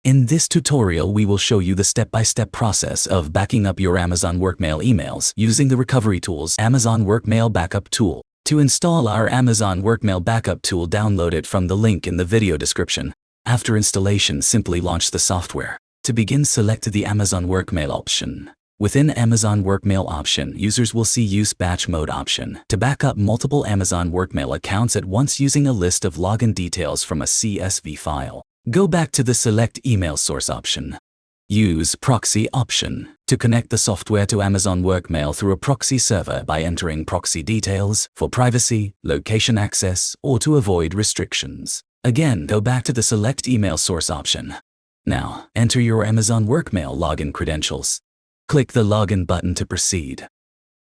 In this tutorial, we will show you the step-by-step process of backing up your Amazon WorkMail emails using the RecoveryTools Amazon WorkMail Backup tool. To install our Amazon WorkMail Backup tool, download it from the link in the video description. After installation, simply launch the software. To begin, select the Amazon WorkMail option. Within Amazon WorkMail option, users will see Use Batch Mode option to back up multiple Amazon WorkMail accounts at once using a list of login details from a CSV file. Go back to the Select Email Source option. Use Proxy option to connect the software to Amazon WorkMail through a proxy server by entering proxy details for privacy, location access, or to avoid restrictions. Again, go back to the Select Email Source option. Now, enter your Amazon WorkMail login credentials. Click the Login button to proceed.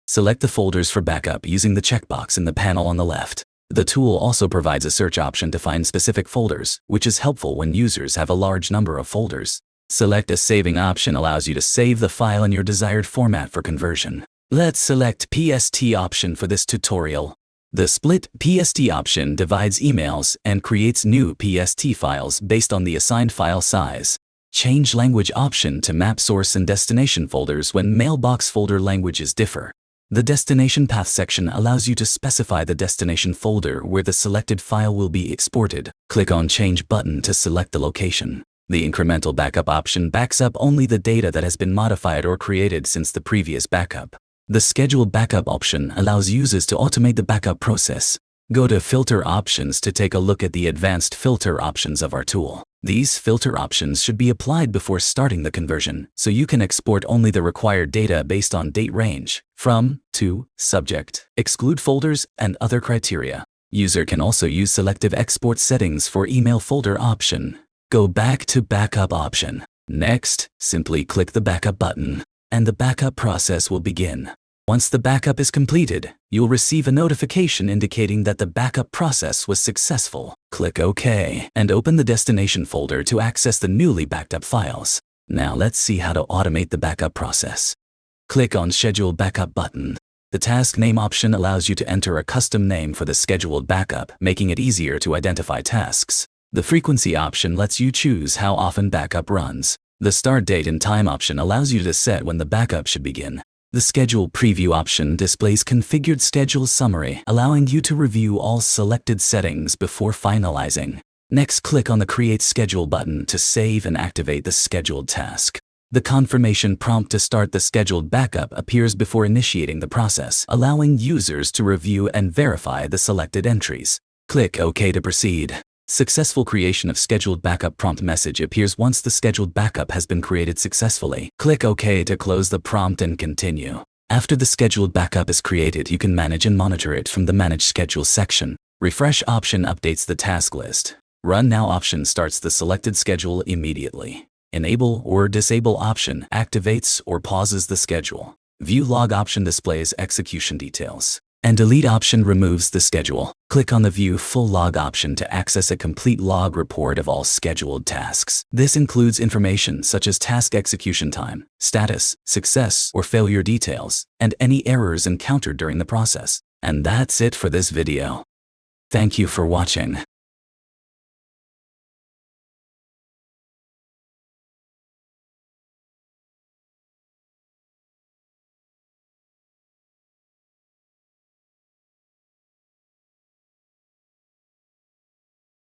Select the folders for backup using the checkbox in the panel on the left. The tool also provides a search option to find specific folders, which is helpful when users have a large number of folders. Select a saving option allows you to save the file in your desired format for conversion. Let's select PST option for this tutorial. The Split PST option divides emails and creates new PST files based on the assigned file size. Change language option to map source and destination folders when mailbox folder languages differ. The destination path section allows you to specify the destination folder where the selected file will be exported. Click on Change button to select the location. The Incremental backup option backs up only the data that has been modified or created since the previous backup. The Scheduled backup option allows users to automate the backup process. Go to Filter options to take a look at the advanced filter options of our tool. These filter options should be applied before starting the conversion, so you can export only the required data based on date range, from, to, subject, exclude folders, and other criteria. User can also use Selective Export Settings for email folder option. Go back to Backup option. Next, simply click the Backup button, and the backup process will begin. Once the backup is completed, you'll receive a notification indicating that the backup process was successful. Click OK and open the destination folder to access the newly backed up files. Now let's see how to automate the backup process. Click on Schedule Backup button. The Task Name option allows you to enter a custom name for the scheduled backup, making it easier to identify tasks. The Frequency option lets you choose how often backup runs. The Start Date and Time option allows you to set when the backup should begin. The Schedule Preview option displays configured schedule summary, allowing you to review all selected settings before finalizing. Next, click on the Create Schedule button to save and activate the scheduled task. The confirmation prompt to start the scheduled backup appears before initiating the process, allowing users to review and verify the selected entries. Click OK to proceed. Successful creation of scheduled backup prompt message appears once the scheduled backup has been created successfully. Click OK to close the prompt and continue. After the scheduled backup is created, you can manage and monitor it from the Manage Schedule section. Refresh option updates the task list. Run Now option starts the selected schedule immediately. Enable or Disable option activates or pauses the schedule. View Log option displays execution details. And Delete option removes the schedule. Click on the View Full Log option to access a complete log report of all scheduled tasks. This includes information such as task execution time, status, success or failure details, and any errors encountered during the process. And that's it for this video. Thank you for watching.